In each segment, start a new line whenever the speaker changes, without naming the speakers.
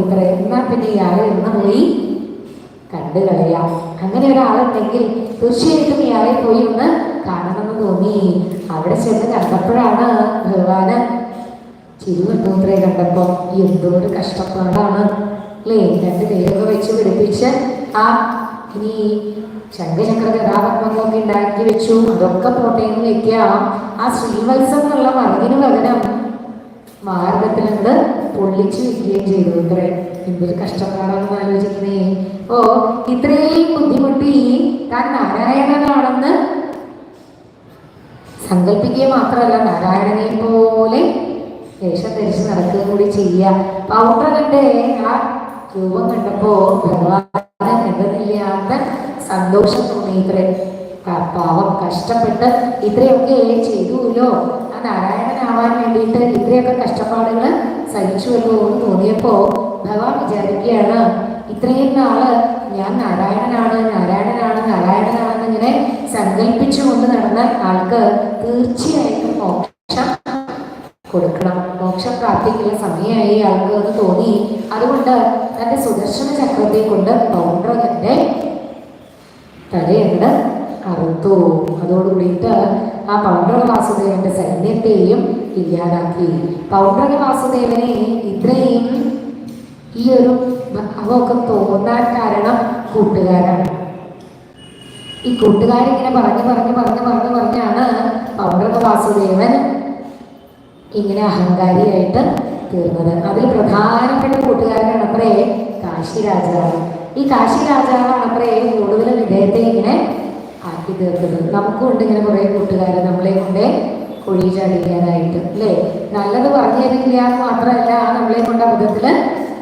ഇത്ര. എന്നാൽ പിന്നെ ഇയാളെ ഇന്ന് പോയി കണ്ടു കളയാം. അങ്ങനെ ഒരാളുണ്ടെങ്കിൽ തീർച്ചയായിട്ടും ഇയാളെ പോയി ഒന്ന് കാണണമെന്ന് തോന്നി. അവിടെ ചെന്ന് കണ്ടപ്പോഴാണ് ഭഗവാന് ചിരിവട്ടൂത്രയെ കണ്ടപ്പോ എന്തോ ഒരു കഷ്ടപ്പാടാണ് അല്ലേ. രണ്ട് പേരൊക്കെ വെച്ച് പിടിപ്പിച്ച് ആ ഇനി ശംഖചക്ര ഗതാപത്മങ്ങളൊക്കെ ഉണ്ടാക്കി വെച്ചു. അതൊക്കെ പോട്ടേന്ന് വെക്കാം. ആ ശ്രീവത്സം എന്നുള്ള മറുകിന് പകരം മാർഗത്തിലുണ്ട് പൊള്ളിച്ചു വെക്കുകയും ചെയ്തു. ഇത്രേ എന്തൊരു കഷ്ടപ്പാടാണെന്ന് ആലോചിക്കുന്നേ. ഓ ഇത്രയും ബുദ്ധിമുട്ടി താൻ നാരായണനാണെന്ന് സങ്കല്പിക്കുക മാത്രമല്ല, നാരായണനെ പോലെ വേഷം ധരിച്ച് നടക്കുക കൂടി ചെയ്യുക. പൗത്രകന്റെ ആ രൂപം കണ്ടപ്പോ ഭഗവാന് എന്തെന്നില്ലാത്ത സന്തോഷം തോന്നി. ഇത്രേ പാവം കഷ്ടപ്പെട്ട് ഇത്രയൊക്കെ ചെയ്തുല്ലോ, ആ നാരായണനാവാൻ വേണ്ടിയിട്ട് ഇത്രയൊക്കെ കഷ്ടപ്പാടുകൾ സഹിച്ചുവല്ലോ എന്ന് തോന്നിയപ്പോ ഭഗവാൻ വിചാരിക്കുകയാണ്, ഇത്രയും നാള് ഞാൻ നാരായണനാണ് നാരായണനാണ് നാരായണനാണെന്ന് ഇങ്ങനെ സങ്കല്പിച്ചുകൊണ്ട് നടന്ന ആൾക്ക് തീർച്ചയായിട്ടും മോക്ഷം കൊടുക്കണം, മോക്ഷപ്രാപ്തിക്കുള്ള സമയമായി ആൾക്ക് എന്ന് തോന്നി. അതുകൊണ്ട് തന്റെ സുദർശന ചക്രത്തെ കൊണ്ട് പൗണ്ഡ്രകന്റെ തലയുണ്ട് അറുത്തു. അതോടുകൂടിയിട്ട് ആ പൗണ്ഡ്രക വാസുദേവന്റെ സൈന്യത്തെയും ഇല്ലാതാക്കി. പൗണ്ഡ്രക വാസുദേവനെ ഇത്രയും ഈ ഒരു ഭാവമൊക്കെ തോന്നാൻ കാരണം കൂട്ടുകാരാണ്. ഈ കൂട്ടുകാരിങ്ങനെ പറഞ്ഞാണ് പൗണ്ഡ്രക വാസുദേവൻ ഇങ്ങനെ അഹങ്കാരിയായിട്ട് തീർന്നത്. അതിൽ പ്രധാനപ്പെട്ട കൂട്ടുകാരനാണ് അത്രേ കാശി രാജാവ്. ഈ കാശി രാജാവാണ് അത്രേ കൂടുതൽ വിധേയത്തെ ഇങ്ങനെ ആക്കി തീർക്കുന്നത്. നമുക്കും ഉണ്ട് ഇങ്ങനെ കുറെ കൂട്ടുകാർ നമ്മളെ കൊണ്ട് കുഴി ചാടിക്കാനായിട്ട് അല്ലേ. നല്ലത് പറഞ്ഞു തരില്ല എന്ന് മാത്രമല്ല, നമ്മളെ കൊണ്ട് അബദ്ധത്തില്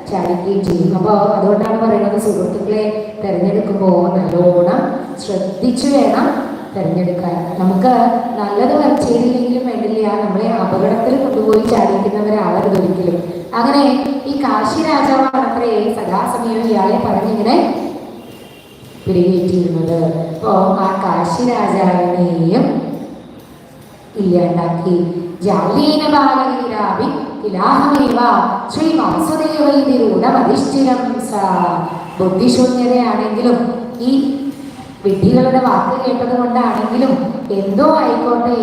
ചാടിക്കുകയും ചെയ്യും. അപ്പോൾ അതുകൊണ്ടാണ് പറയുന്നത്, സുഹൃത്തുക്കളെ തിരഞ്ഞെടുക്കുമ്പോൾ നല്ലോണം ശ്രദ്ധിച്ചു വേണം തിരഞ്ഞെടുക്കാൻ. നമുക്ക് നല്ലത് ചെയ്തില്ലെങ്കിലും വേണ്ടില്ല, നമ്മളെ അപകടത്തിൽ കൊണ്ടുപോയി ചാടിക്കുന്നവരാളരുത് ഒരിക്കലും. അങ്ങനെ ഈ കാശി രാജാവാണ് അത്രേ സദാസമയം ഇയാളെ പറഞ്ഞിങ്ങനെ പിടികേറ്റിയിരുന്നത്. അപ്പോ ആ കാശി രാജാവിനെയും ഇല്ലാണ്ടാക്കി. ജാലീന ബാലവീരാവി ഇലാഹമേവ ശ്രീ വാസുദേവൈതിരൂഢമധിഷ്ഠിരം സ. ബുദ്ധിശൂന്യതയാണെങ്കിലും ഈ വിഡ്ഢികളുടെ വാക്ക് കേട്ടത് കൊണ്ടാണെങ്കിലും എന്തോ ആയിക്കോട്ടെ,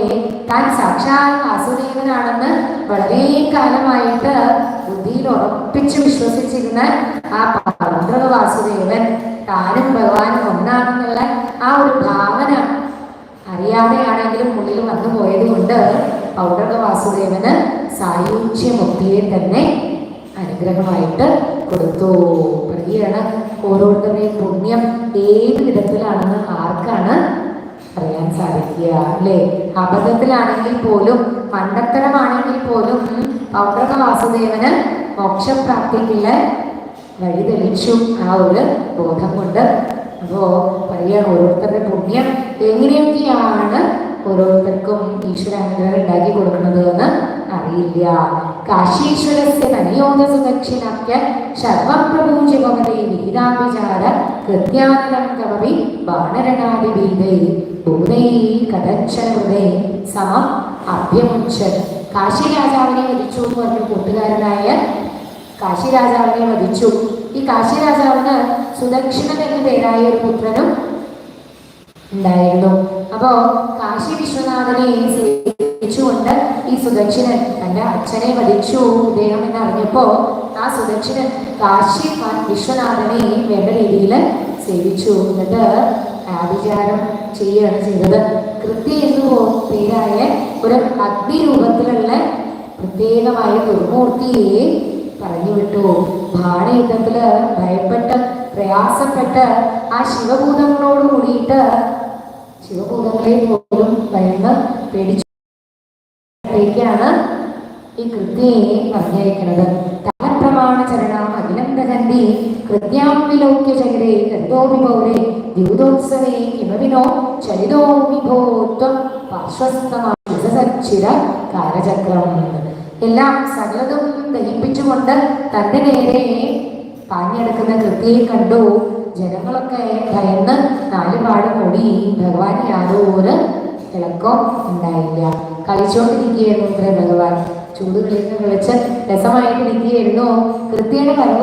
താൻ സാക്ഷാൽ വാസുദേവനാണെന്ന് വളരെ കാലമായിട്ട് ബുദ്ധിയിൽ ഉറപ്പിച്ച് വിശ്വസിച്ചിരുന്ന ആ പൗണ്ഡ്രക വാസുദേവൻ താനും ഭഗവാനും ഒന്നാണെന്നുള്ള ആ ഒരു ഭാവന അറിയാതെയാണെങ്കിലും ഉള്ളിൽ വന്നു പോയത് കൊണ്ട് പൗണ്ഡ്രക വാസുദേവന് സായുജ്യമുക്തിയെ തന്നെ അനുഗ്രഹമായിട്ട് കൊടുത്തു. പറയുകയാണ്, ഓരോരുത്തരുടെയും പുണ്യം ഏത് വിധത്തിലാണെന്ന് ആർക്കാണ് അറിയാൻ സാധിക്കുക അല്ലേ. അബദ്ധത്തിലാണെങ്കിൽ പോലും മണ്ടത്തരമാണെങ്കിൽ പോലും പൗണ്ഡ്രക വാസുദേവന് മോക്ഷപ്രാപ്തിക്കുള്ള വഴി തെളിച്ചു ആ ഒരു ബോധം കൊണ്ട്. അപ്പോ പറയുകയാണ്, ഓരോരുത്തരുടെ പുണ്യം എങ്ങനെയൊക്കെയാണ് ഓരോരുത്തർക്കും ഈശ്വരാനുഗ്രഹം ഉണ്ടാക്കി കൊടുക്കുന്നത് എന്ന് അറിയില്ല. കാശീശ്വരസ്യ തനയോധ സുദക്ഷിണാക്യ സർവം പ്രഭൂജ്യ ഭവതേ വിഹിതാഭിചാര കൃത്യാനനം കവപി ബാണരണാദിഭീതൈ ഭൂതൈ കഥക്ഷരഹൃദേ സമം അഭ്യമുച്ഛൻ. കാശി രാജാവിനെ വധിച്ചു എന്ന് പറഞ്ഞ കൂട്ടുകാരനായ കാശി രാജാവിനെ വധിച്ചു. ഈ കാശി രാജാവിന് സുദക്ഷിണൻ എന്ന പേരായ ഒരു പുത്രനും ഉണ്ടായിരുന്നു. അപ്പോ കാശി വിശ്വനാഥനെ സേവിച്ചുകൊണ്ട് ഈ സുദക്ഷിണൻ തന്റെ അച്ഛനെ വധിച്ചു ഇദ്ദേഹം എന്നറിഞ്ഞപ്പോ ആ സുദക്ഷിണൻ കാശി വിശ്വനാഥനെ വേണ്ട രീതിയിൽ സേവിച്ചു. എന്നിട്ട് ആഭിചാരം ചെയ്യുകയാണ് ചെയ്തത്. കൃത്യ എന്നു പേരായ ഒരു അഗ്നിരൂപത്തിലുള്ള പ്രത്യേകമായ ദുർമൂർത്തിയെ പറഞ്ഞു വിട്ടു. ബാണയുദ്ധത്തില് ഭയപ്പെട്ട് പ്രയാസപ്പെട്ട് ആ ശിവഭൂതങ്ങളോട് കൂടിയിട്ട് ശിവഭൂതങ്ങളെ പോലും ഭയന്ന് പേടിച്ചാണ് ഈ കൃത്യയെ പറഞ്ഞയക്കുന്നത്. താലപ്രമാണ ചരണം അഖിലം ദഹന്തി കൃത്യാം വിലോക്യ ചരിതേ ഗന്ധോപി പൗരേ ദ്യൂതോത്സവേ കിമവിനോ ചരിതോ വിഭോത്വം പാർശ്വസ്ഥമാചിര കാലചക്രം. എല്ലാം സകലതും ദഹിപ്പിച്ചുകൊണ്ട് തന്റെ നേരെ പാഞ്ഞെടുക്കുന്ന കൃത്യയെ കണ്ടു. ജനങ്ങളൊക്കെ ഭയന്ന് നാലുപാട് കൂടി ഭഗവാൻ യാതൊരു ഇളക്കം ഉണ്ടായില്ല. കളിച്ചോണ്ടിരിക്കുകയായിരുന്നു ഇത്ര ഭഗവാൻ. ചൂട് കളിച്ച് രസമായിട്ട് ഇരിക്കുകയായിരുന്നു. കൃത്യയുടെ പരമ